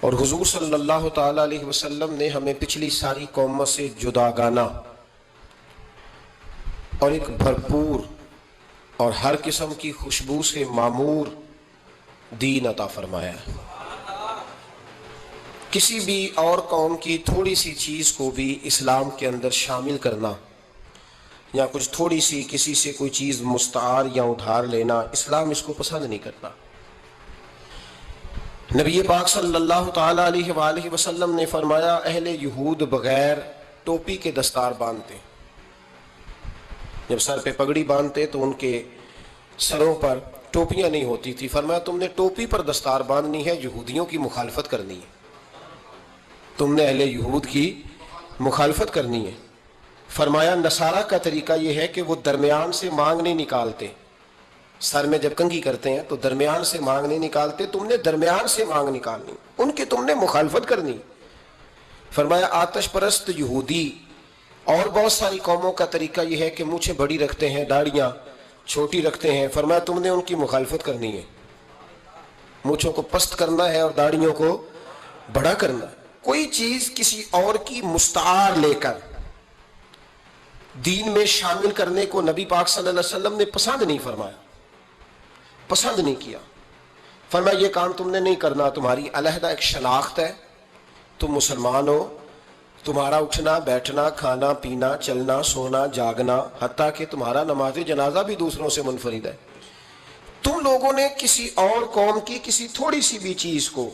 اور حضور صلی اللہ تعالیٰ علیہ وسلم نے ہمیں پچھلی ساری قوموں سے جداگانہ اور ایک بھرپور اور ہر قسم کی خوشبو سے معمور دین عطا فرمایا ہے۔ کسی بھی اور قوم کی تھوڑی سی چیز کو بھی اسلام کے اندر شامل کرنا یا کچھ تھوڑی سی کسی سے کوئی چیز مستعار یا ادھار لینا، اسلام اس کو پسند نہیں کرتا۔ نبی پاک صلی اللہ تعالیٰ علیہ وآلہ وسلم نے فرمایا، اہل یہود بغیر ٹوپی کے دستار باندھتے، جب سر پہ پگڑی باندھتے تو ان کے سروں پر ٹوپیاں نہیں ہوتی تھی۔ فرمایا تم نے ٹوپی پر دستار باندھنی ہے، یہودیوں کی مخالفت کرنی ہے، تم نے اہل یہود کی مخالفت کرنی ہے۔ فرمایا نصارہ کا طریقہ یہ ہے کہ وہ درمیان سے مانگ نہیں نکالتے، سر میں جب کنگھی کرتے ہیں تو درمیان سے مانگ نہیں نکالتے، تم نے درمیان سے مانگ نکالنی، ان کی تم نے مخالفت کرنی۔ فرمایا آتش پرست یہودی اور بہت ساری قوموں کا طریقہ یہ ہے کہ مونچھیں بڑی رکھتے ہیں، داڑیاں چھوٹی رکھتے ہیں۔ فرمایا تم نے ان کی مخالفت کرنی ہے، مونچھوں کو پست کرنا ہے اور داڑیوں کو بڑا کرنا ہے۔ کوئی چیز کسی اور کی مستعار لے کر دین میں شامل کرنے کو نبی پاک صلی اللہ علیہ وسلم نے پسند نہیں فرمایا، پسند نہیں کیا۔ فرمایا یہ کام تم نے نہیں کرنا، تمہاری علیحدہ ایک شناخت ہے، تم مسلمان ہو، تمہارا اٹھنا بیٹھنا کھانا پینا چلنا سونا جاگنا حتیٰ کہ تمہارا نماز جنازہ بھی دوسروں سے منفرد ہے۔ تم لوگوں نے کسی اور قوم کی کسی تھوڑی سی بھی چیز کو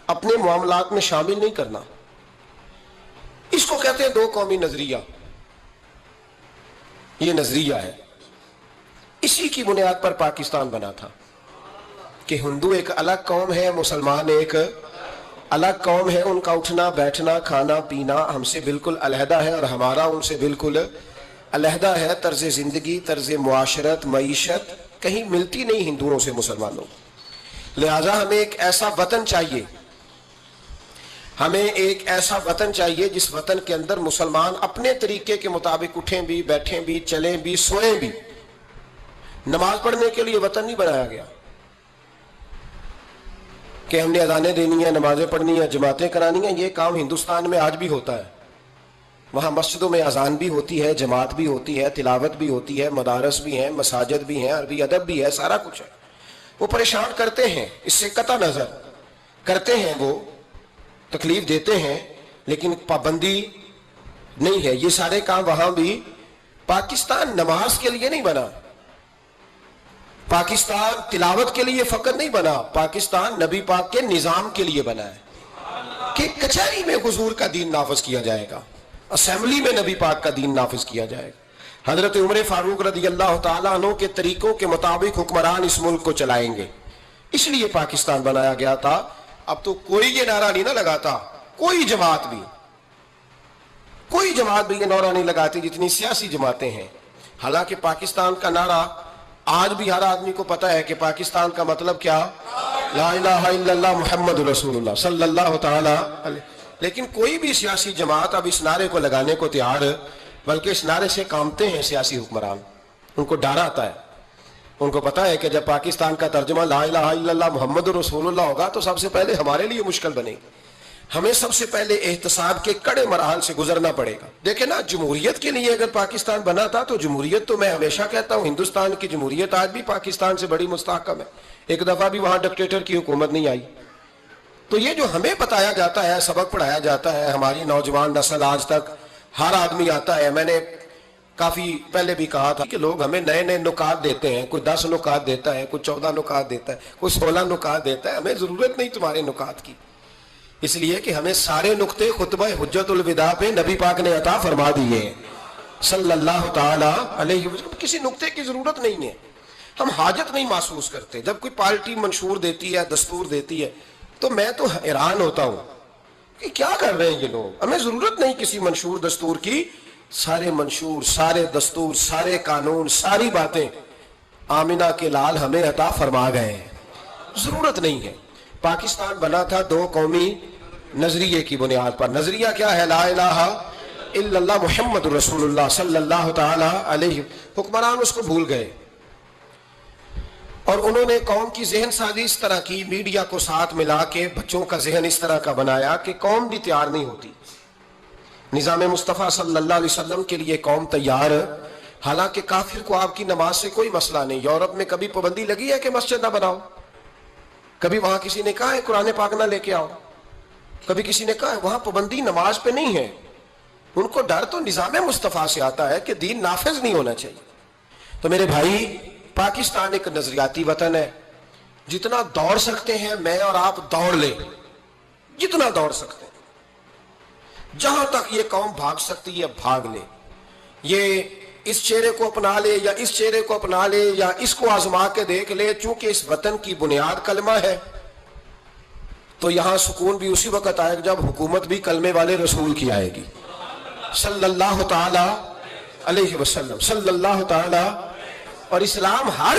اپنے معاملات میں شامل نہیں کرنا۔ اس کو کہتے ہیں دو قومی نظریہ، یہ نظریہ ہے۔ اسی کی بنیاد پر پاکستان بنا تھا کہ ہندو ایک الگ قوم ہے، مسلمان ایک الگ قوم ہے، ان کا اٹھنا بیٹھنا کھانا پینا ہم سے بالکل علیحدہ ہے اور ہمارا ان سے بالکل علیحدہ ہے۔ طرز زندگی طرز معاشرت معیشت کہیں ملتی نہیں ہندوؤں سے مسلمانوں، لہذا ہمیں ایک ایسا وطن چاہیے، ہمیں ایک ایسا وطن چاہیے جس وطن کے اندر مسلمان اپنے طریقے کے مطابق اٹھیں بھی بیٹھیں بھی چلیں بھی سوئیں بھی۔ نماز پڑھنے کے لیے وطن نہیں بنایا گیا کہ ہم نے اذانیں دینی ہیں، نمازیں پڑھنی ہیں، جماعتیں کرانی ہیں۔ یہ کام ہندوستان میں آج بھی ہوتا ہے، وہاں مسجدوں میں اذان بھی ہوتی ہے، جماعت بھی ہوتی ہے، تلاوت بھی ہوتی ہے، مدارس بھی ہیں، مساجد بھی ہیں، عربی ادب بھی ہے، سارا کچھ ہے۔ وہ پریشان کرتے ہیں، اس سے قطع نظر کرتے ہیں، وہ تکلیف دیتے ہیں، لیکن پابندی نہیں ہے۔ یہ سارے کام وہاں بھی۔ پاکستان نماز کے لیے نہیں بنا، پاکستان تلاوت کے لیے فقط نہیں بنا، پاکستان نبی پاک کے نظام کے لیے بنا ہے کہ کچہری میں حضور کا دین نافذ کیا جائے گا، اسمبلی میں نبی پاک کا دین نافذ کیا جائے گا۔ حضرت عمر فاروق رضی اللہ تعالیٰ عنہ کے طریقوں کے مطابق حکمران اس ملک کو چلائیں گے، اس لیے پاکستان بنایا گیا تھا۔ اب تو کوئی یہ نعرہ نہیں نہ لگاتا، کوئی جماعت بھی یہ نعرہ نہیں لگاتی جتنی سیاسی جماعتیں ہیں۔ حالانکہ پاکستان کا نعرہ آج بھی ہر آدمی کو پتا ہے کہ پاکستان کا مطلب کیا، لا الہ الا اللہ محمد رسول اللہ صلی اللہ تعالی علیہ۔ لیکن کوئی بھی سیاسی جماعت اب اس نعرے کو لگانے کو تیار، بلکہ اس نعرے سے کامتے ہیں سیاسی حکمران، ان کو ڈر آتا ہے، ان کو پتا ہے کہ جب پاکستان کا ترجمہ لا الہ الا اللہ محمد رسول اللہ ہوگا تو سب سے پہلے ہمارے لیے مشکل بنے گی، ہمیں سب سے پہلے احتساب کے کڑے مراحل سے گزرنا پڑے گا۔ دیکھیں نا، جمہوریت کے لیے اگر پاکستان بنا تھا تو جمہوریت تو میں ہمیشہ کہتا ہوں ہندوستان کی جمہوریت آج بھی پاکستان سے بڑی مستحکم ہے، ایک دفعہ بھی وہاں ڈکٹیٹر کی حکومت نہیں آئی۔ تو یہ جو ہمیں بتایا جاتا ہے، سبق پڑھایا جاتا ہے، ہماری نوجوان نسل آج تک ہر آدمی آتا ہے۔ میں نے کافی پہلے بھی کہا تھا کہ لوگ ہمیں نئے نئے نکات دیتے ہیں، کوئی 10 نکات دیتا ہے، کوئی 14 نکات دیتا ہے، کوئی 16 نکات دیتا ہے۔ ہمیں ضرورت نہیں تمہارے نکات کی، اس لیے کہ ہمیں سارے نقطے خطبہ حجت الوداع پہ نبی پاک نے عطا فرما دیے صلی اللہ تعالی علیہ وسلم۔ کسی نقطے کی ضرورت نہیں ہے، ہم حاجت نہیں محسوس کرتے۔ جب کوئی پارٹی منشور دیتی ہے، دستور دیتی ہے، تو میں تو حیران ہوتا ہوں کہ کیا کر رہے ہیں یہ لوگ۔ ہمیں ضرورت نہیں کسی منشور دستور کی، سارے منشور سارے دستور سارے قانون ساری باتیں آمنہ کے لال ہمیں عطا فرما گئے ہیں، ضرورت نہیں ہے۔ پاکستان بنا تھا دو قومی نظریے کی بنیاد پر۔ نظریہ کیا ہے؟ لا الہ الا اللہ محمد رسول اللہ صلی اللہ تعالی علیہ۔ حکمران اس کو بھول گئے، اور انہوں نے قوم کی ذہن سازی اس طرح کی، میڈیا کو ساتھ ملا کے بچوں کا ذہن اس طرح کا بنایا کہ قوم بھی تیار نہیں ہوتی۔ نظام مصطفیٰ صلی اللہ علیہ وسلم کے لیے قوم تیار، حالانکہ کافر کو آپ کی نماز سے کوئی مسئلہ نہیں۔ یورپ میں کبھی پابندی لگی ہے کہ مسجد نہ بناؤ؟ کبھی وہاں کسی نے کہا ہے قرآن پاک نہ لے کے آؤ؟ کبھی کسی نے کہا ہے؟ وہاں پابندی نماز پہ نہیں ہے۔ ان کو ڈر تو نظام مصطفیٰ سے آتا ہے کہ دین نافذ نہیں ہونا چاہیے۔ تو میرے بھائی، پاکستان ایک نظریاتی وطن ہے۔ جتنا دوڑ سکتے ہیں میں اور آپ دوڑ لیں، جتنا دوڑ سکتے ہیں، جہاں تک یہ قوم بھاگ سکتی ہے بھاگ لے۔ یہ اس چہرے کو اپنا لے یا اس چہرے کو اپنا لے یا اس کو آزما کے دیکھ لے، چونکہ اس وطن کی بنیاد کلمہ ہے تو یہاں سکون بھی اسی وقت آئے گا جب حکومت بھی کلمے والے رسول کی آئے گی، صلی اللہ تعالی علیہ وسلم، صلی اللہ تعالی۔ اور اسلام ہر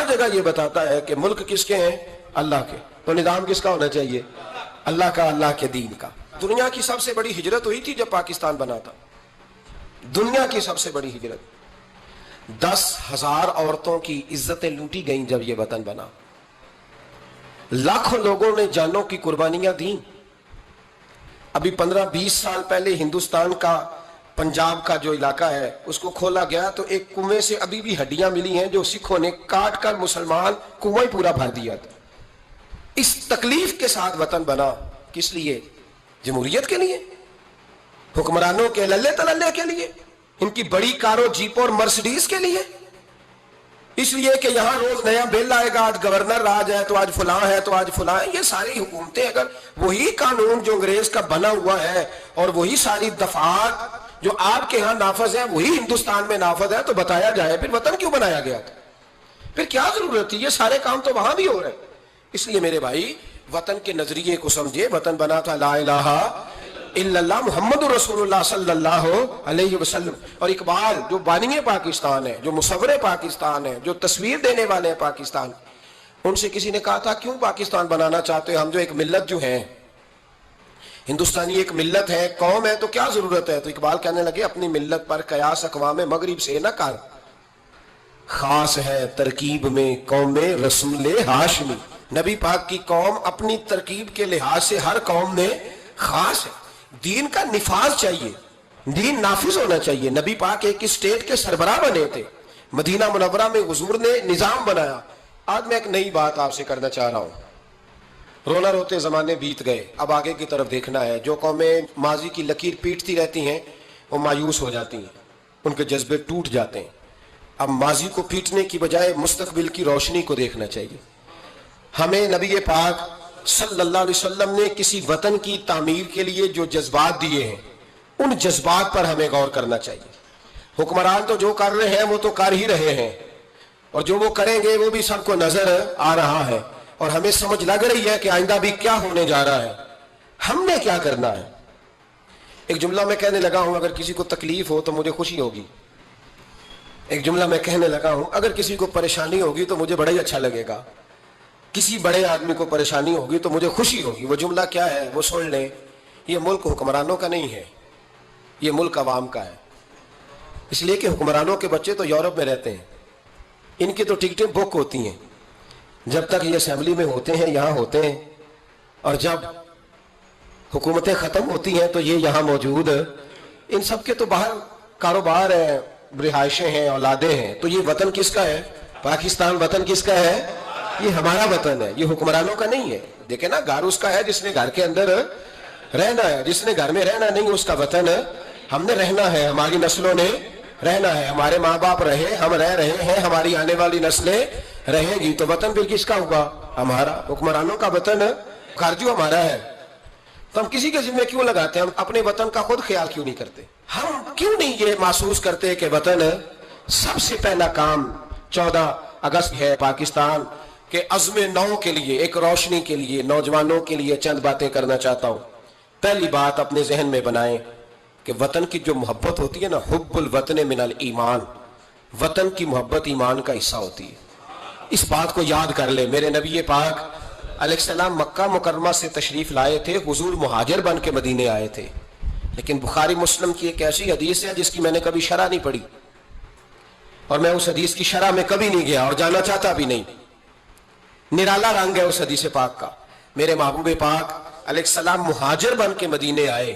جگہ یہ بتاتا ہے کہ ملک کس کے ہیں؟ اللہ کے۔ تو نظام کس کا ہونا چاہیے؟ اللہ کا، اللہ کے دین کا۔ دنیا کی سب سے بڑی ہجرت ہوئی تھی جب پاکستان بنا تھا، دنیا کی سب سے بڑی ہجرت۔ 10,000 عورتوں کی عزتیں لوٹی گئیں جب یہ وطن بنا، لاکھوں لوگوں نے جانوں کی قربانیاں دیں۔ ابھی 15-20 سال پہلے ہندوستان کا پنجاب کا جو علاقہ ہے اس کو کھولا گیا تو ایک کنویں سے ابھی بھی ہڈیاں ملی ہیں جو سکھوں نے کاٹ کر مسلمان کنواں ہی پورا بھر دیا تھا۔ اس تکلیف کے ساتھ وطن بنا، کس لیے؟ جمہوریت کے لیے، حکمرانوں کے للے تللے کے لیے، ان کی بڑی کاروں جیپوں اور مرسڈیز کے لیے، اس لیے کہ یہاں روز نیا بل آئے گا، آج گورنر راج ہے تو آج فلاں ہے تو آج فلاں ہے۔ یہ ساری حکومتیں اگر وہی قانون جو انگریز کا بنا ہوا ہے اور وہی ساری دفعات جو آپ کے ہاں نافذ ہیں وہی ہندوستان میں نافذ ہے تو بتایا جائے پھر وطن کیوں بنایا گیا تھا؟ پھر کیا ضرورت تھی؟ یہ سارے کام تو وہاں بھی ہو رہے ہیں۔ اس لیے میرے بھائی، وطن کے نظریے کو سمجھے۔ وطن بنا تھا لا الہ الا اللہ محمد رسول اللہ صلی اللہ علیہ وسلم۔ اور اقبال جو بانی پاکستان ہے، جو مصور پاکستان ہے، جو تصویر دینے والے ہیں پاکستان، ان سے کسی نے کہا تھا کیوں پاکستان بنانا چاہتے ہو؟ ہم جو ایک ملت جو ہیں، ہندوستانی ایک ملت ہے، قوم ہے، تو کیا ضرورت ہے؟ تو اقبال کہنے لگے اپنی ملت پر قیاس اقوام مغرب سے نہ کر، خاص ہے ترکیب میں قوم رسول ہاشمی۔ نبی پاک کی قوم اپنی ترکیب کے لحاظ سے ہر قوم میں خاص ہے۔ دین کا نفاذ چاہیے، دین نافذ ہونا چاہیے۔ نبی پاک ایک اسٹیٹ کے سربراہ بنے تھے، مدینہ منورہ میں حضور نے نظام بنایا۔ آج میں ایک نئی بات آپ سے کرنا چاہ رہا ہوں۔ رونا روتے زمانے بیت گئے، اب آگے کی طرف دیکھنا ہے۔ جو قومیں ماضی کی لکیر پیٹتی رہتی ہیں وہ مایوس ہو جاتی ہیں، ان کے جذبے ٹوٹ جاتے ہیں۔ اب ماضی کو پیٹنے کی بجائے مستقبل کی روشنی کو دیکھنا چاہیے۔ ہمیں نبی پاک صلی اللہ علیہ وسلم نے کسی وطن کی تعمیر کے لیے جو جذبات دیے ہیں ان جذبات پر ہمیں غور کرنا چاہیے۔ حکمران تو جو کر رہے ہیں وہ تو کر ہی رہے ہیں، اور جو وہ کریں گے وہ بھی سب کو نظر آ رہا ہے، اور ہمیں سمجھ لگ رہی ہے کہ آئندہ بھی کیا ہونے جا رہا ہے، ہم نے کیا کرنا ہے۔ ایک جملہ میں کہنے لگا ہوں، اگر کسی کو تکلیف ہو تو مجھے خوشی ہوگی۔ ایک جملہ میں کہنے لگا ہوں، اگر کسی کو پریشانی ہوگی تو مجھے بڑا ہی اچھا لگے گا۔ کسی بڑے آدمی کو پریشانی ہوگی تو مجھے خوشی ہوگی۔ وہ جملہ کیا ہے وہ سن لیں، یہ ملک حکمرانوں کا نہیں ہے، یہ ملک عوام کا ہے۔ اس لیے کہ حکمرانوں کے بچے تو یورپ میں رہتے ہیں، ان کی تو ٹکٹیں بک ہوتی ہیں، جب تک یہ اسمبلی میں ہوتے ہیں یہاں ہوتے ہیں، اور جب حکومتیں ختم ہوتی ہیں تو یہ یہاں موجود۔ ان سب کے تو باہر کاروبار ہیں، رہائشیں ہیں، اولادیں ہیں۔ تو یہ وطن کس کا ہے؟ پاکستان وطن کس کا ہے؟ یہ ہمارا وطن ہے، یہ حکمرانوں کا نہیں ہے۔ دیکھیں نا، گھر اس کا ہے جس نے گھر کے اندر رہنا ہے، جس نے گھر میں رہنا نہیں اس کا وطن ہم نے رہنا ہے، ہماری نسلوں نے رہنا ہے، ہمارے ماں باپ رہے، ہم رہ رہے ہیں، ہماری آنے والی نسلیں رہیں گی، تو وطن پھر کس کا ہوگا؟ ہمارا۔ حکمرانوں کا وطن گھر جو ہمارا ہے، تو ہم کسی کے ذمہ کیوں لگاتے ہیں؟ ہم اپنے وطن کا خود خیال کیوں نہیں کرتے؟ ہم کیوں نہیں یہ محسوس کرتے کہ وطن سب سے پہلا کام 14 اگست ہے پاکستان کے عزم نو کے لیے، ایک روشنی کے لیے، نوجوانوں کے لیے چند باتیں کرنا چاہتا ہوں۔ پہلی بات اپنے ذہن میں بنائیں کہ وطن کی جو محبت ہوتی ہے نا، حب الوطن من الایمان، وطن کی محبت ایمان کا حصہ ہوتی ہے۔ اس بات کو یاد کر لیں۔ میرے نبی پاک علیہ السلام مکہ مکرمہ سے تشریف لائے تھے، حضور مہاجر بن کے مدینے آئے تھے، لیکن بخاری مسلم کی ایک ایسی حدیث ہے جس کی میں نے کبھی شرح نہیں پڑھی۔ اور میں اس حدیث کی شرح میں کبھی نہیں گیا اور جانا چاہتا بھی نہیں. نرالا رنگ ہے اس حدیث پاک کا. میرے محبوب پاک علیہ السلام مہاجر بن کے مدینے آئے،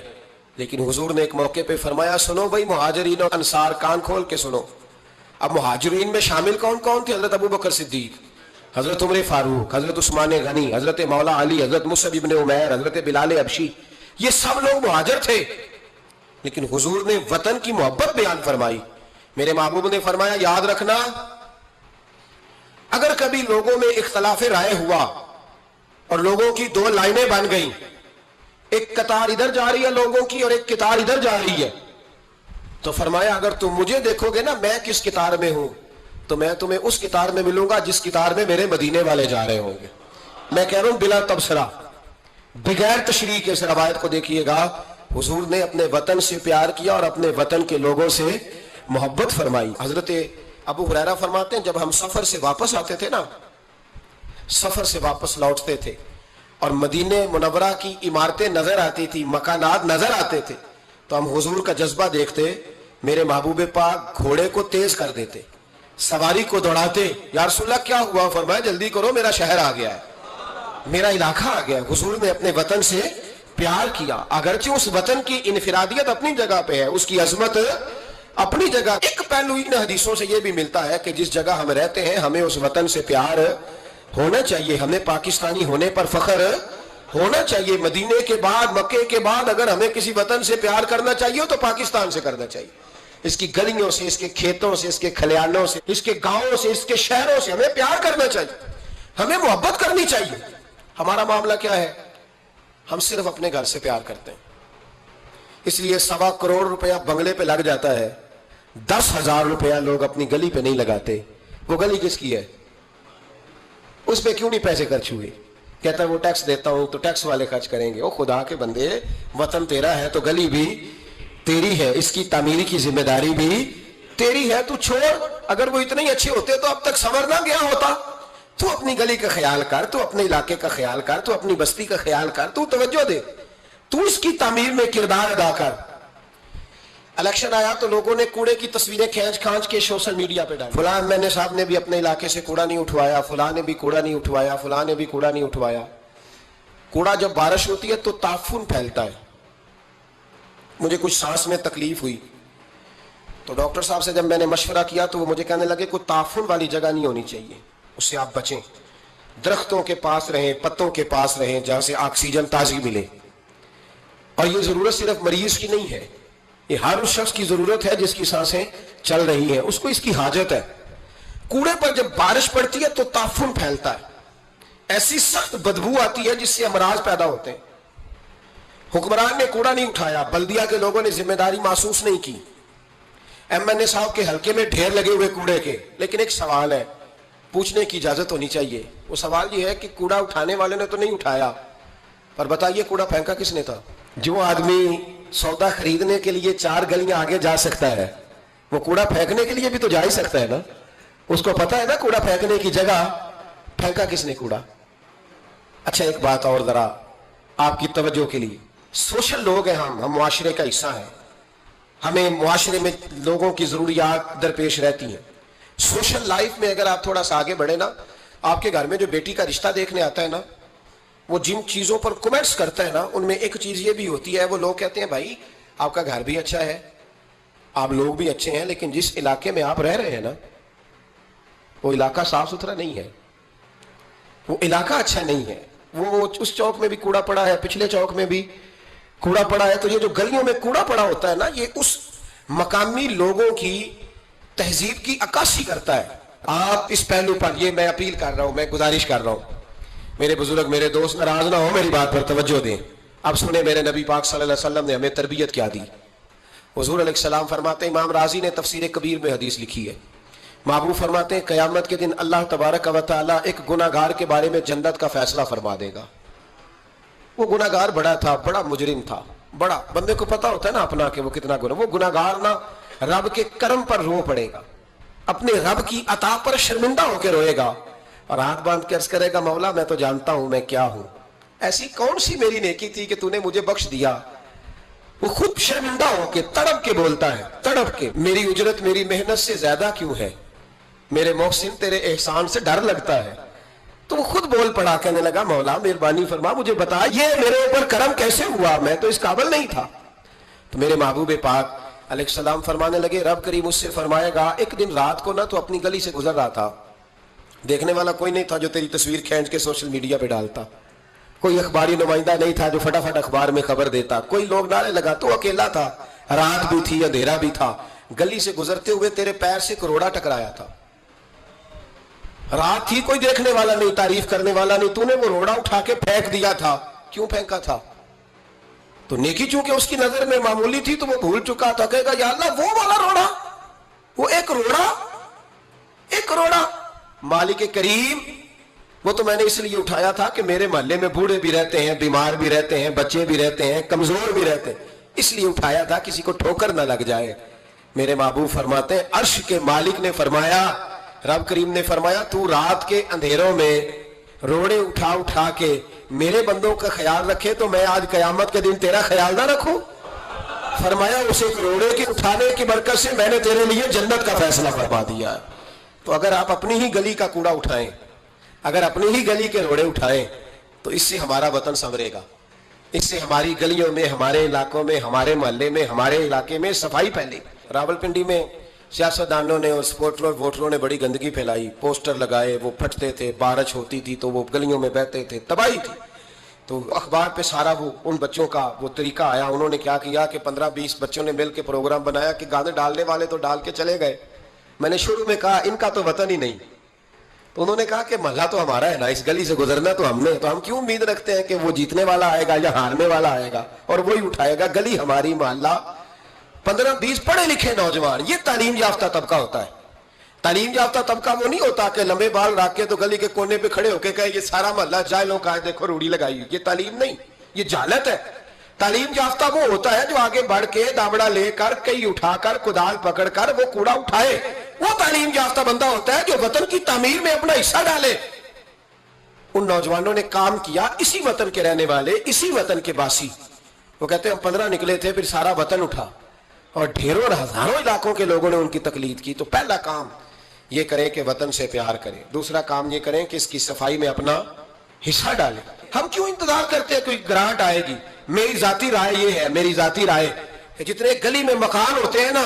لیکن حضور نے ایک موقع پہ فرمایا سنو بھائی مہاجرین اور انصار، کان کھول کے سنو. اب مہاجرین میں شامل کون کون تھے؟ حضرت ابو بکر صدیق، حضرت عمر فاروق، حضرت عثمان غنی، حضرت مولا علی، حضرت مصعب ابن عمیر، حضرت بلال حبشی. یہ سب لوگ مہاجر تھے، لیکن حضور نے وطن کی محبت بیان فرمائی. میرے محبوب نے فرمایا یاد رکھنا، اگر کبھی لوگوں میں اختلاف رائے ہوا اور لوگوں کی دو لائنیں بن گئیں، ایک قطار ادھر جا رہی ہے لوگوں کی اور ایک قطار ادھر جا رہی ہے، تو فرمایا اگر تم مجھے دیکھو گے نا میں کس قطار میں ہوں، تو میں تمہیں اس قطار میں ملوں گا جس قطار میں میرے مدینے والے جا رہے ہوں گے. میں کہہ رہا ہوں بلا تبصرہ، بغیر تشریح کے اس روایت کو دیکھیے گا. حضور نے اپنے وطن سے پیار کیا اور اپنے وطن کے لوگوں سے محبت فرمائی. حضرت ابو ہریرہ فرماتے ہیں جب ہم سفر سے واپس آتے تھے نا، سفر سے واپس لوٹتے تھے اور مدینہ منورہ کی عمارتیں نظر آتی تھی، مکانات نظر آتے تھے، تو ہم حضور کا جذبہ دیکھتے. میرے محبوب پاک گھوڑے کو تیز کر دیتے، سواری کو دوڑاتے. یا رسول اللہ کیا ہوا؟ فرمایا جلدی کرو میرا شہر آ گیا ہے، میرا علاقہ آ گیا ہے. حضور نے اپنے وطن سے پیار کیا، اگرچہ اس وطن کی انفرادیت اپنی جگہ پہ ہے، اس کی عظمت اپنی جگہ. ایک پہلو ان حدیثوں سے یہ بھی ملتا ہے کہ جس جگہ ہم رہتے ہیں ہمیں اس وطن سے پیار ہونا چاہیے، ہمیں پاکستانی ہونے پر فخر ہونا چاہیے. مدینے کے بعد، مکے کے بعد اگر ہمیں کسی وطن سے پیار کرنا چاہیے تو پاکستان سے کرنا چاہیے. اس کی گلیوں سے، اس کے کھیتوں سے، اس کے کھلیانوں سے، اس کے گاؤں سے، اس کے شہروں سے ہمیں پیار کرنا چاہیے، ہمیں محبت کرنی چاہیے. ہمارا معاملہ کیا ہے؟ ہم صرف اپنے گھر سے پیار کرتے ہیں، اس لیے 1.25 کروڑ روپیہ بنگلے پہ لگ جاتا ہے، 10,000 روپیہ لوگ اپنی گلی پہ نہیں لگاتے. وہ گلی کس کی ہے؟ اس پہ کیوں نہیں پیسے خرچ ہوئے؟ کہتا ہے وہ ٹیکس دیتا ہوں تو ٹیکس والے خرچ کریں گے. او خدا کے بندے، وطن تیرا ہے تو گلی بھی تیری ہے، اس کی تعمیری کی ذمہ داری بھی تیری ہے. تو چھوڑ، اگر وہ اتنے ہی اچھے ہوتے تو اب تک سنور نہ گیا ہوتا. تو اپنی گلی کا خیال کر، تو اپنے علاقے کا خیال کر، تو اپنی بستی کا خیال کر، تو توجہ دے، تو اس کی تعمیر میں کردار ادا کر. الیکشن آیا تو لوگوں نے کوڑے کی تصویریں کھینچ کھانچ کے سوشل میڈیا پہ ڈالی. فلاں ایم این اے صاحب نے بھی اپنے علاقے سے کوڑا نہیں اٹھوایا، فلاں نے بھی کوڑا نہیں اٹھوایا، فلاں نے بھی کوڑا نہیں اٹھوایا. کوڑا جب بارش ہوتی ہے تو تعفن پھیلتا ہے. مجھے کچھ سانس میں تکلیف ہوئی تو ڈاکٹر صاحب سے جب میں نے مشورہ کیا تو وہ مجھے کہنے لگے کوئی تعفن والی جگہ نہیں ہونی چاہیے، اس سے آپ بچیں، درختوں کے پاس رہیں، پتوں کے پاس رہیں جہاں سے آکسیجن تازی ملے. اور یہ ضرورت صرف مریض کی نہیں ہے، یہ ہر اس شخص کی ضرورت ہے جس کی سانسیں چل رہی ہیں، اس کو اس کی حاجت ہے. کوڑے پر جب بارش پڑتی ہے تو تعفن پھیلتا ہے، ایسی سخت بدبو آتی ہے جس سے امراض پیدا ہوتے ہیں. حکمران نے کوڑا نہیں اٹھایا، بلدیہ کے لوگوں نے ذمہ داری محسوس نہیں کی، ایم این اے صاحب کے حلقے میں ڈھیر لگے ہوئے کوڑے کے. لیکن ایک سوال ہے، پوچھنے کی اجازت ہونی چاہیے. وہ سوال یہ ہے کہ کوڑا اٹھانے والے نے تو نہیں اٹھایا، پر بتائیے کوڑا پھینکا کس نے تھا؟ جو آدمی سودا خریدنے کے لیے 4 گلیاں آگے جا سکتا ہے وہ کوڑا پھینکنے کے لیے بھی تو جا ہی سکتا ہے نا. اس کو پتا ہے نا کوڑا پھینکنے کی جگہ. پھینکا کس نے کوڑا؟ اچھا ایک بات اور ذرا آپ کی توجہ کے لیے، سوشل لوگ ہیں ہم معاشرے کا حصہ ہیں، ہمیں معاشرے میں لوگوں کی ضروریات درپیش رہتی ہیں. سوشل لائف میں اگر آپ تھوڑا سا آگے بڑھے نا، آپ کے گھر میں جو بیٹی کا رشتہ دیکھنے آتا ہے نا، وہ جن چیزوں پر کمنٹس کرتا ہے نا، ان میں ایک چیز یہ بھی ہوتی ہے، وہ لوگ کہتے ہیں بھائی آپ کا گھر بھی اچھا ہے، آپ لوگ بھی اچھے ہیں، لیکن جس علاقے میں آپ رہ رہے ہیں نا وہ علاقہ صاف ستھرا نہیں ہے، وہ علاقہ اچھا نہیں ہے. وہ اس چوک میں بھی کوڑا پڑا ہے، پچھلے چوک میں بھی کوڑا پڑا ہے. تو یہ جو گلیوں میں کوڑا پڑا ہوتا ہے نا، یہ اس مقامی لوگوں کی تہذیب کی عکاسی کرتا ہے. آپ اس پہلو پر، یہ میں اپیل کر رہا ہوں، میں گزارش کر رہا ہوں، میرے بزرگ، میرے دوست ناراض نہ ہو، میری بات پر توجہ دیں. اب سنیں میرے نبی پاک صلی اللہ علیہ وسلم نے ہمیں تربیت کیا دی. حضور علیہ السلام فرماتے ہیں، امام راضی نے تفسیر کبیر میں حدیث لکھی ہے، محبوب فرماتے ہیں قیامت کے دن اللہ تبارک و تعالی ایک گناہگار کے بارے میں جنت کا فیصلہ فرما دے گا. وہ گناہگار بڑا تھا، بڑا مجرم تھا، بڑا، بندے کو پتا ہوتا ہے نا اپنا کہ وہ کتنا گناہ. وہ گناہگار نا رب کے کرم پر رو پڑے گا، اپنے رب کی عطا پر شرمندہ ہو کے روئے گا اور ہاتھ باندھ کے عرض کرے گا مولا میں تو جانتا ہوں میں کیا ہوں، ایسی کون سی میری نیکی تھی کہ تو نے مجھے بخش دیا. وہ خود شرمندہ ہو کے تڑپ کے بولتا ہے، تڑپ کے، میری اجرت میری محنت سے زیادہ کیوں ہے؟ میرے محسن تیرے احسان سے ڈر لگتا ہے. تو وہ خود بول پڑا, کہنے لگا مولا مہربانی فرما, مجھے بتا یہ میرے اوپر کرم کیسے ہوا, میں تو اس قابل نہیں تھا. تو میرے محبوب پاک علیہ السلام فرمانے لگے, رب کریم اس سے فرمائے گا, ایک دن رات کو نہ تو اپنی گلی سے گزر رہا تھا, دیکھنے والا کوئی نہیں تھا جو تیری تصویر کھینچ کے سوشل میڈیا پہ ڈالتا, کوئی اخباری نمائندہ نہیں تھا جو فٹافٹ اخبار میں خبر دیتا, کوئی لوگ نعرے لگا, تو اکیلا تھا, رات بھی تھی اندھیرا بھی تھا, گلی سے گزرتے ہوئے تیرے پیر سے کروڑا ٹکرایا تھا, رات تھی, کوئی دیکھنے والا نہیں, تعریف کرنے والا نہیں, تو نے وہ روڑا اٹھا کے پھینک دیا تھا. کیوں پھینکا تھا؟ تو نیکی چونکہ اس کی نظر میں معمولی تھی تو وہ بھول چکا تھا, کہے گا یا اللہ وہ والا روڑا, وہ ایک کروڑا مالک کریم, وہ تو میں نے اس لیے اٹھایا تھا کہ میرے محلے میں بوڑھے بھی رہتے ہیں, بیمار بھی رہتے ہیں, بچے بھی رہتے ہیں, کمزور بھی رہتے ہیں, اس لیے اٹھایا تھا کسی کو ٹھوکر نہ لگ جائے. میرے محبوب فرماتے ہیں عرش کے مالک نے فرمایا, رب کریم نے فرمایا, تو رات کے اندھیروں میں روڑے اٹھا کے میرے بندوں کا خیال رکھے تو میں آج قیامت کے دن تیرا خیال نہ رکھوں. فرمایا اسے روڑے کے اٹھانے کی برکت سے میں نے تیرے لیے جنت کا فیصلہ فرما دیا. تو اگر آپ اپنی ہی گلی کا کوڑا اٹھائیں, اگر اپنی ہی گلی کے روڑے اٹھائیں, تو اس سے ہمارا وطن سنورے گا, اس سے ہماری گلیوں میں, ہمارے علاقوں میں, ہمارے محلے میں, ہمارے علاقے میں صفائی پھیلے. راولپنڈی میں سیاستدانوں نے اور سپورٹروں ووٹروں نے بڑی گندگی پھیلائی, پوسٹر لگائے, وہ پھٹتے تھے, بارش ہوتی تھی تو وہ گلیوں میں بہتے تھے, تباہی تھی. تو اخبار پہ سارا وہ ان بچوں کا وہ طریقہ آیا. انہوں نے کیا کیا کہ 15-20 بچوں نے مل کے پروگرام بنایا کہ گانے ڈالنے والے تو ڈال کے چلے گئے. میں نے شروع میں کہا ان کا تو وطن ہی نہیں, تو انہوں نے کہا کہ محلہ تو ہمارا ہے نا, اس گلی سے گزرنا تو ہم نے, تو ہم کیوں امید رکھتے ہیں کہ وہ جیتنے والا آئے گا یا ہارنے والا آئے گا اور وہی اٹھائے گا. گلی ہماری, محلہ 15-20 پڑھے لکھے نوجوان, یہ تعلیم یافتہ طبقہ ہوتا ہے. تعلیم یافتہ طبقہ وہ نہیں ہوتا کہ لمبے بال رکھ کے تو گلی کے کونے پہ کھڑے ہو کے کہے یہ سارا محلہ جاہلوں کا ہے, دیکھو روڑی لگائی. یہ تعلیم نہیں, یہ جہالت ہے. تعلیم یافتہ وہ ہوتا ہے جو آگے بڑھ کے دابڑا لے کر, کئی اٹھا کر, کدال پکڑ کر وہ کوڑا اٹھائے. وہ تعلیم یافتہ بندہ ہوتا ہے جو وطن کی تعمیر میں اپنا حصہ ڈالے. ان نوجوانوں نے کام کیا, اسی وطن کے رہنے والے, اسی وطن کے باسی. وہ کہتے ہیں ہم 15 نکلے تھے, پھر سارا وطن اٹھا اور ڈھیروں اور ہزاروں علاقوں کے لوگوں نے ان کی تقلید کی. تو پہلا کام یہ کریں کہ وطن سے پیار کریں, دوسرا کام یہ کریں کہ اس کی صفائی میں اپنا حصہ ڈالیں. ہم کیوں انتظار کرتے ہیں کوئی گرانٹ آئے گی؟ میری ذاتی رائے یہ ہے, میری ذاتی رائے کہ جتنے گلی میں مکان ہوتے ہیں نا,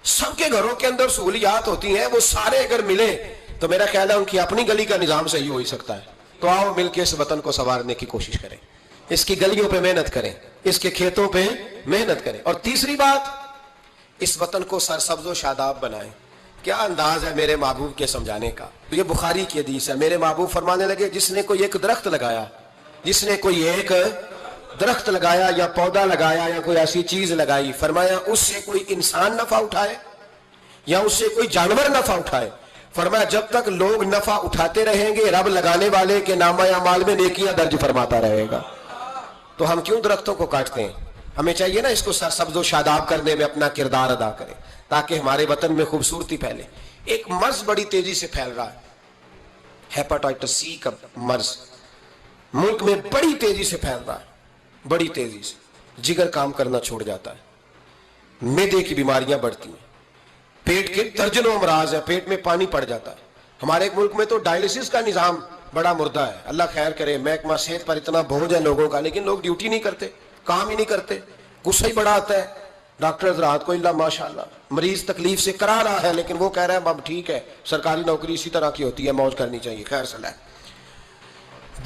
سب کے گھروں کے اندر سہولیات ہوتی ہیں, وہ سارے اگر ملے تو میرا خیال ہے ان کی اپنی گلی کا نظام صحیح ہو ہی سکتا ہے. تو آؤ مل کے اس وطن کو سنوارنے کی کوشش کریں, اس کی گلیوں پہ محنت کریں, اس کے کھیتوں پہ محنت کریں. اور تیسری بات, اس وطن کو سرسبز و شاداب بنائیں. کیا انداز ہے میرے محبوب کے سمجھانے کا. یہ بخاری کی حدیث ہے. میرے محبوب فرمانے لگے جس نے کوئی ایک درخت لگایا, جس نے کوئی ایک درخت لگایا یا پودا لگایا یا کوئی ایسی چیز لگائی, فرمایا اس سے کوئی انسان نفع اٹھائے یا اس سے کوئی جانور نفع اٹھائے, فرمایا جب تک لوگ نفع اٹھاتے رہیں گے رب لگانے والے کے نامہ اعمال میں نیکیاں درج فرماتا رہے گا. تو ہم کیوں درختوں کو کاٹتے ہیں؟ ہمیں چاہیے نا اس کو سرسبز و شاداب کرنے میں اپنا کردار ادا کریں تاکہ ہمارے وطن میں خوبصورتی پھیلے. ایک مرض بڑی تیزی سے پھیل رہا ہے, ہیپاٹائٹس سی کا مرض ملک میں بڑی تیزی سے پھیل رہا ہے, بڑی تیزی سے. جگر کام کرنا چھوڑ جاتا ہے, معدے کی بیماریاں بڑھتی ہیں, پیٹ کے درجنوں امراض ہیں, پیٹ میں پانی پڑ جاتا ہے. ہمارے ملک میں تو ڈائلسس کا نظام بڑا مردہ ہے, اللہ خیر کرے. محکمہ صحت پر اتنا بوجھ ہے لوگوں کا, لیکن لوگ ڈیوٹی نہیں کرتے, کام ہی نہیں کرتے. غصہ ہی بڑا آتا ہے ڈاکٹر حضرات کو, اللہ ماشاءاللہ مریض تکلیف سے کرا رہا ہے لیکن وہ کہہ رہے ہیں اب ٹھیک ہے, سرکاری نوکری اسی طرح کی ہوتی ہے, موج کرنی چاہیے, خیر صلاح.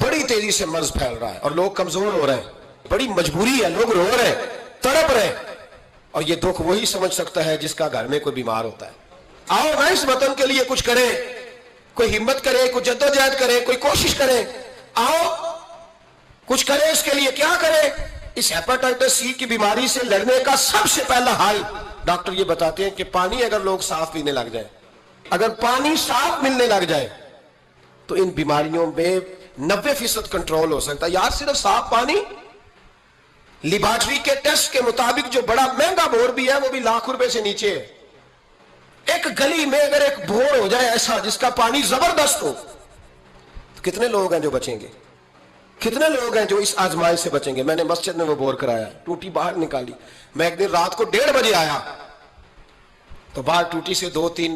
بڑی تیزی سے مرض پھیل رہا ہے اور لوگ کمزور ہو رہے ہیں, بڑی مجبوری ہے, لوگ رو رہے ہیں, تڑپ رہے ہیں. اور یہ دکھ وہی سمجھ سکتا ہے جس کا گھر میں کوئی بیمار ہوتا ہے. آؤ نا اس وطن کے لیے کچھ کریں, کوئی ہمت کرے, کوئی جدوجہد کرے, کوئی کوشش کرے. آؤ کچھ کرے اس کے لیے. کیا کرے؟ اس ہیپاٹائٹس سی کی بیماری سے لڑنے کا سب سے پہلا حل ڈاکٹر یہ بتاتے ہیں کہ پانی اگر لوگ صاف پینے لگ جائیں, اگر پانی صاف ملنے لگ جائے تو ان بیماریوں میں 90% کنٹرول ہو سکتا ہے. یار صرف صاف پانی, لیبارٹری کے ٹیسٹ کے مطابق جو بڑا مہنگا بور بھی ہے وہ بھی ₹1,00,000 سے نیچے ہے. ایک گلی میں اگر ایک بور ہو جائے ایسا جس کا پانی زبردست ہو تو کتنے لوگ ہیں جو بچیں گے, کتنے لوگ ہیں جو اس آزمائش سے بچیں گے. میں نے مسجد میں وہ بور کرایا, ٹوٹی باہر نکالی. میں ایک دن رات کو 1:30 بجے آیا تو باہر ٹوٹی سے 2-3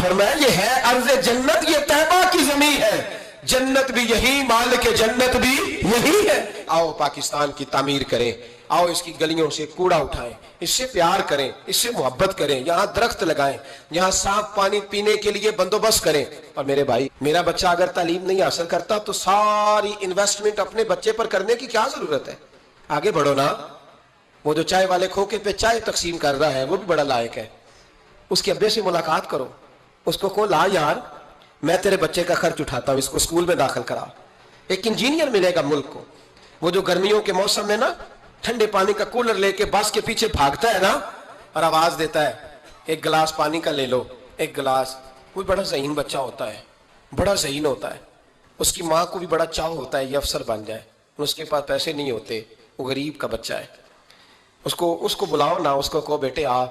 فرمایا یہ ہے ارض جنت، یہ طیبہ کی زمین ہے، جنت بھی یہی، مالک جنت بھی یہی ہے۔ آؤ پاکستان کی تعمیر کریں، آؤ اس کی گلیوں سے کوڑا اٹھائیں، اس سے پیار کریں، اس سے محبت کریں، یہاں درخت لگائیں، یہاں صاف پانی پینے کے لیے بندوبست کریں۔ اور میرے بھائی، میرا بچہ اگر تعلیم نہیں حاصل کرتا تو ساری انویسٹمنٹ اپنے بچے پر کرنے کی کیا ضرورت ہے؟ آگے بڑھو نا۔ وہ جو چائے والے کھوکے پہ چائے تقسیم کر رہا ہے وہ بھی بڑا لائق ہے، اس کے ابے سے ملاقات کرو، اس کو لا یار میں تیرے بچے کا خرچ اٹھاتا ہوں، اس کو اسکول میں داخل کرا۔ ایک انجینئر ملے گا ملک کو، وہ جو گرمیوں کے موسم میں نا ٹھنڈے پانی کا کولر لے کے بس کے پیچھے بھاگتا ہے نا اور آواز دیتا ہے ایک گلاس پانی کا لے لو، ایک گلاس۔ کوئی بڑا ذہین بچہ ہوتا ہے، بڑا ذہین ہوتا ہے، اس کی ماں کو بھی بڑا چاہ ہوتا ہے یہ افسر بن جائے، اس کے پاس پیسے نہیں ہوتے، وہ غریب کا بچہ ہے۔ اس کو بلاؤ نا، اس کو کہو بیٹے آ۔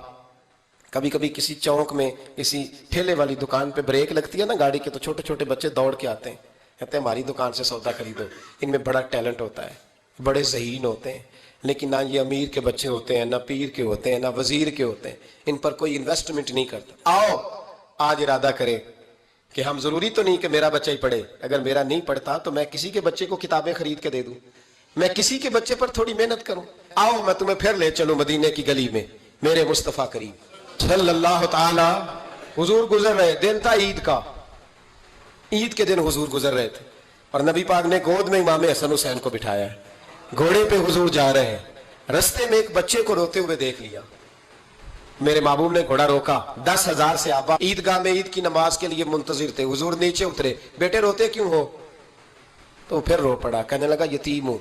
کبھی کبھی کسی چوک میں کسی ٹھیلے والی دکان پہ بریک لگتی ہے نا گاڑی کے، تو چھوٹے چھوٹے بچے دوڑ کے آتے ہیں، کہتے ہیں ہماری دکان سے سودا خریدو۔ ان میں بڑا ٹیلنٹ ہوتا ہے، بڑے ذہین ہوتے ہیں، لیکن نہ یہ امیر کے بچے ہوتے ہیں، نہ پیر کے ہوتے ہیں، نہ وزیر کے ہوتے ہیں، ان پر کوئی انویسٹمنٹ نہیں کرتا۔ آؤ آج ارادہ کریں کہ ہم، ضروری تو نہیں کہ میرا بچہ ہی پڑھے، اگر میرا نہیں پڑھتا تو میں کسی کے بچے کو کتابیں خرید کے دے دوں، میں کسی کے بچے پر تھوڑی محنت کروں۔ آؤ میں تمہیں پھر لے چلوں مدینے کی گلی میں، میرے مصطفیٰ کریم صلی اللہ تعالی۔ حضور گزر رہے، دن تھا عید کا، عید کے دن حضور گزر رہے تھے اور نبی پاک نے گود میں امام حسن حسین کو بٹھایا ہے، گھوڑے پہ حضور جا رہے ہیں، رستے میں ایک بچے کو روتے ہوئے دیکھ لیا، میرے محبوب نے گھوڑا روکا، 10,000 صحابہ عیدگاہ میں عید کی نماز کے لیے منتظر تھے، حضور نیچے اترے، بیٹے روتے کیوں ہو؟ تو پھر رو پڑا، کہنے لگا یتیم ہوں،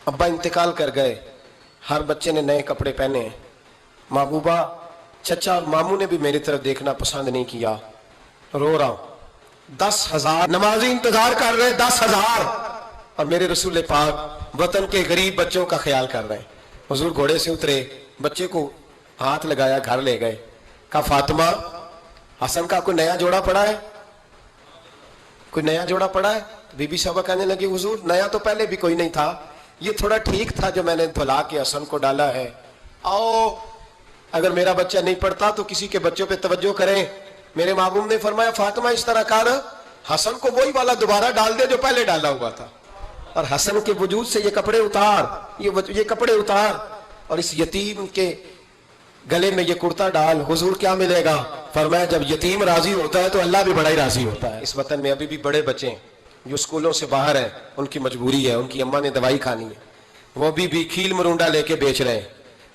ابا انتقال کر گئے، ہر بچے نے نئے کپڑے پہنے ہیں، محبوبہ چچا اور ماموں نے بھی میری طرف دیکھنا پسند نہیں کیا، رو رہا ہوں۔ 10,000 نمازی انتظار کر رہے، 10,000، اور میرے رسول پاک وطن کے غریب بچوں کا خیال کر رہے ہیں۔ حضور گھوڑے سے اترے، بچے کو ہاتھ لگایا، گھر لے گئے، کہا فاطمہ حسن کا کوئی نیا جوڑا پڑا ہے؟ کوئی نیا جوڑا پڑا ہے؟ بی بی صاحبہ کہنے لگی حضور نیا تو پہلے بھی کوئی نہیں تھا، یہ تھوڑا ٹھیک تھا جو میں نے دھلا کے حسن کو ڈالا ہے۔ آؤ اگر میرا بچہ نہیں پڑھتا تو کسی کے بچوں پہ توجہ کریں۔ میرے محبوب نے فرمایا فاطمہ اس طرح کر، حسن کو وہی والا دوبارہ ڈال دے جو پہلے ڈالا ہوا تھا، اور حسن کے وجود سے یہ کپڑے اتار، یہ کپڑے اتار، اور اس یتیم کے گلے میں یہ کرتا ڈال۔ حضور کیا ملے گا؟ فرمایا جب یتیم راضی ہوتا ہے تو اللہ بھی بڑا ہی راضی ہوتا ہے۔ اس وطن میں ابھی بھی بڑے بچے ہیں جو اسکولوں سے باہر ہیں، ان کی مجبوری ہے، ان کی اماں نے دوائی کھانی ہے، وہ بھی کھیل مرونڈا لے کے بیچ رہے ہیں،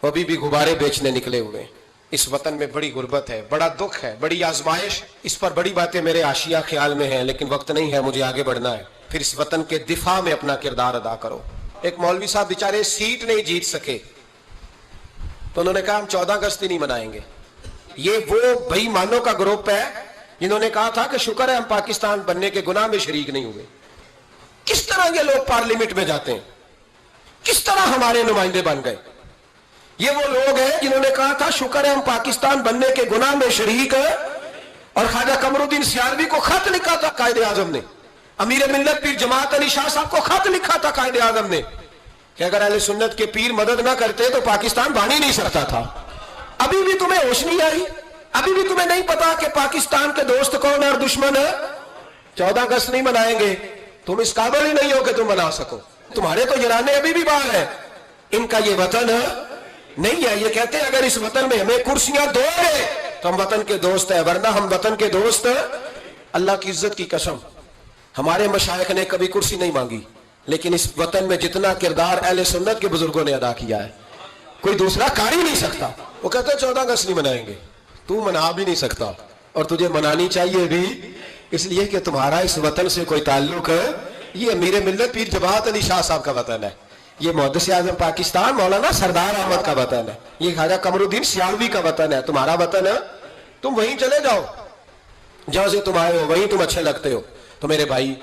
وہ بھی غبارے بیچنے نکلے ہوئے ہیں۔ اس وطن میں بڑی غربت ہے، بڑا دکھ ہے، بڑی آزمائش، اس پر بڑی باتیں میرے عاشیہ خیال میں ہیں، لیکن وقت نہیں ہے، مجھے آگے بڑھنا ہے۔ پھر اس وطن کے دفاع میں اپنا کردار ادا کرو۔ ایک مولوی صاحب بیچارے سیٹ نہیں جیت سکے تو انہوں نے کہا ہم 14 اگست نہیں منائیں گے۔ یہ وہ بے ایمانوں کا گروپ ہے جنہوں نے کہا تھا کہ شکر ہے ہم پاکستان بننے کے گناہ میں شریک نہیں ہوئے۔ کس طرح یہ لوگ پارلیمنٹ میں جاتے ہیں، کس طرح ہمارے نمائندے بن گئے؟ یہ وہ لوگ ہیں جنہوں نے کہا تھا شکر ہے ہم پاکستان بننے کے گناہ میں شریک ہیں، اور خواجہ قمر الدین سیالوی کو خط لکھا تھا قائد اعظم نے، امیر ملت پیر جماعت علی شاہ صاحب کو خط لکھا تھا قائد اعظم نے کہ اگر اہل سنت کے پیر مدد نہ کرتے تو پاکستان بن ہی نہیں سکتا تھا۔ ابھی بھی تمہیں ہوش نہیں آئی؟ ابھی بھی تمہیں نہیں پتا کہ پاکستان کے دوست کون ہے اور دشمن ہے؟ 14 اگست نہیں منائیں گے، تم اس قابل ہی نہیں ہو کہ تم منا سکو، تمہارے تو یرانے ابھی بھی باہر ہیں، ان کا یہ وطن نہیں ہے۔ یہ کہتے ہیں اگر اس وطن میں ہمیں کرسیاں دو گے تو ہم وطن کے دوست ہیں، ورنہ ہم وطن کے دوست ہیں۔ اللہ کی عزت کی قسم ہمارے مشائخ نے کبھی کرسی نہیں مانگی، لیکن اس وطن میں جتنا کردار اہل سنت کے بزرگوں نے ادا کیا ہے کوئی دوسرا کر ہی نہیں سکتا۔ وہ کہتے ہیں 14 اگست نہیں منائیں گے، تو منا بھی نہیں سکتا، اور تجھے منانی چاہیے بھی اس لیے کہ تمہارا اس وطن سے کوئی تعلق ہے۔ یہ امیر ملت پیر جماعت علی شاہ صاحب کا وطن ہے، یہ محدث اعظم پاکستان مولانا سردار احمد کا وطن ہے، یہ خواجہ قمر الدین سیالوی کا وطن ہے، تمہارا وطن ہے، تم وہیں چلے جاؤ جہاں سے تم آئے ہو، وہیں تم اچھے لگتے ہو۔ تو میرے بھائی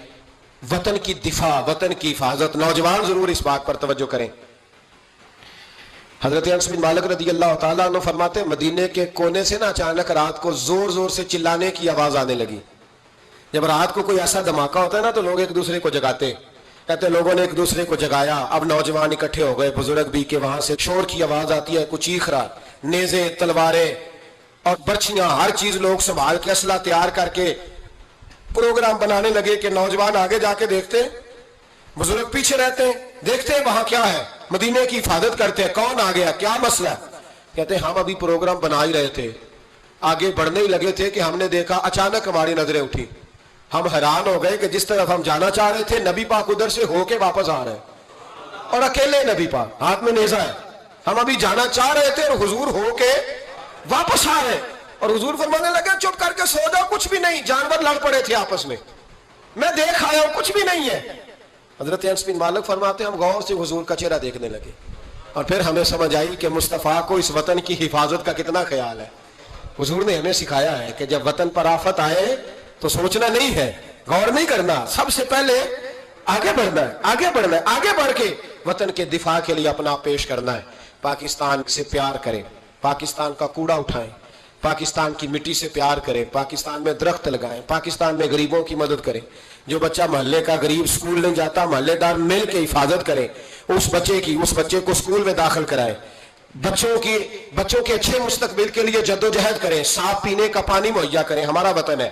وطن کی دفاع، وطن کی حفاظت، نوجوان ضرور اس بات پر توجہ کریں۔ حضرت انس بن مالک رضی اللہ تعالیٰ عنہ فرماتے ہیں مدینے کے کونے سے نا اچانک رات کو زور زور سے چلانے کی آواز آنے لگی۔ جب رات کو کوئی ایسا دھماکہ ہوتا ہے نا تو لوگ ایک دوسرے کو جگاتے، کہتے لوگوں نے ایک دوسرے کو جگایا، اب نوجوان اکٹھے ہو گئے، بزرگ بھی، کہ وہاں سے شور کی آواز آتی ہے، کچھ چیخ رہا، نیزے تلواریں اور برچیاں ہر چیز لوگ سنبھال کے اسلحہ تیار کر کے پروگرام بنانے لگے کہ نوجوان آگے جا کے دیکھتے ہیں، بزرگ پیچھے رہتے ہیں، دیکھتے ہیں وہاں کیا ہے، مدینے کی حفاظت کرتے ہیں، کون آ گیا، کیا مسئلہ ہے، کہتے ہیں ہم ابھی پروگرام بنا ہی رہے تھے، آگے بڑھنے ہی لگے تھے کہ ہم نے دیکھا اچانک ہماری نظریں اٹھی، ہم حیران ہو گئے کہ جس طرف ہم جانا چاہ رہے تھے نبی پاک ادھر سے ہو کے واپس آ رہے ہیں، اور اکیلے نبی پاک، ہاتھ میں نیزہ ہے، ہم ابھی جانا چاہ رہے تھے اور حضور ہو کے واپس آ رہے ہیں، اور حضور فرمانے لگے چپ کر کے سو جاؤ، کچھ بھی نہیں، جانور لڑ پڑے تھے آپس میں دیکھ آیا ہوں، کچھ بھی نہیں ہے۔ حضرت انس بن مالک فرماتے ہم غور سے حضور کا چہرہ دیکھنے لگے، اور پھر ہمیں سمجھ آئی کہ مصطفیٰ کو اس وطن کی حفاظت کا کتنا خیال ہے۔ حضور نے ہمیں سکھایا ہے کہ جب وطن پر آفت آئے تو سوچنا نہیں ہے، غور نہیں کرنا، سب سے پہلے آگے بڑھنا ہے، آگے بڑھنا ہے، آگے بڑھ کے وطن کے دفاع کے لیے اپنا پیش کرنا ہے۔ پاکستان سے پیار کریں، پاکستان کا کوڑا اٹھائیں، پاکستان کی مٹی سے پیار کریں، پاکستان میں درخت لگائیں، پاکستان میں غریبوں کی مدد کریں، جو بچہ محلے کا غریب سکول نہیں جاتا محلے دار مل کے حفاظت کریں، اس بچے کو سکول میں داخل کرائیں، بچوں کے اچھے مستقبل کے لیے جدوجہد کریں، صاف پینے کا پانی مہیا کریں۔ ہمارا وطن ہے،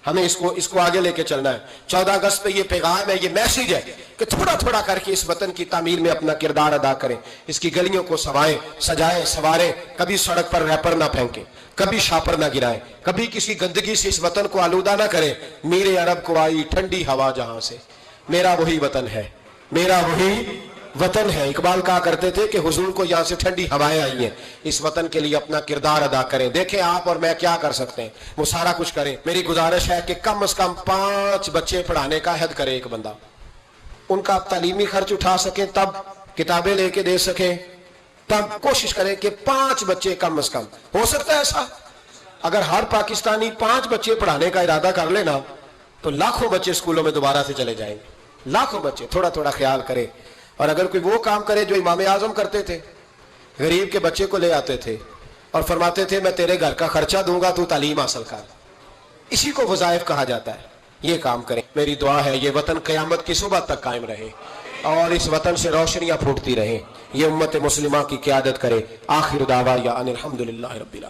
ہمیں اس کو آگے لے کے چلنا ہے۔ 14 اگست پہ یہ پیغام ہے، یہ میسیج ہے کہ تھوڑا تھوڑا کر کے اس وطن کی تعمیر میں اپنا کردار ادا کریں، اس کی گلیوں کو سجائیں سواریں، کبھی سڑک پر ریپر نہ پھینکیں، کبھی شاپر نہ گرائیں، کبھی کسی گندگی سے اس وطن کو آلودہ نہ کریں۔ میرے عرب کو آئی ٹھنڈی ہوا جہاں سے، میرا وہی وطن ہے، میرا وہی وطن ہے۔ اقبال کہا کرتے تھے کہ حضور کو یہاں سے ٹھنڈی ہوائیں آئی ہیں، اس وطن کے لیے اپنا کردار ادا کریں۔ دیکھیں آپ اور میں کیا کر سکتے ہیں، وہ سارا کچھ کریں۔ میری گزارش ہے کہ کم از کم 5 بچے پڑھانے کا عہد کرے ایک بندہ، ان کا تعلیمی خرچ اٹھا سکیں، تب کتابیں لے کے دے سکیں، تب کوشش کریں کہ 5 بچے کم از کم۔ ہو سکتا ہے ایسا، اگر ہر پاکستانی 5 بچے پڑھانے کا ارادہ کر لینا تو لاکھوں بچے اسکولوں میں دوبارہ سے چلے جائیں گے، لاکھوں بچے۔ تھوڑا تھوڑا خیال کرے، اور اگر کوئی وہ کام کرے جو امام اعظم کرتے تھے، غریب کے بچے کو لے آتے تھے اور فرماتے تھے میں تیرے گھر کا خرچہ دوں گا، تو تعلیم حاصل کر، اسی کو وظائف کہا جاتا ہے۔ یہ کام کریں۔ میری دعا ہے یہ وطن قیامت کی صبح تک قائم رہے اور اس وطن سے روشنیاں پھوٹتی رہیں، یہ امت مسلمہ کی قیادت کرے۔ آخر دعوانا ان الحمدللہ رب العالمین۔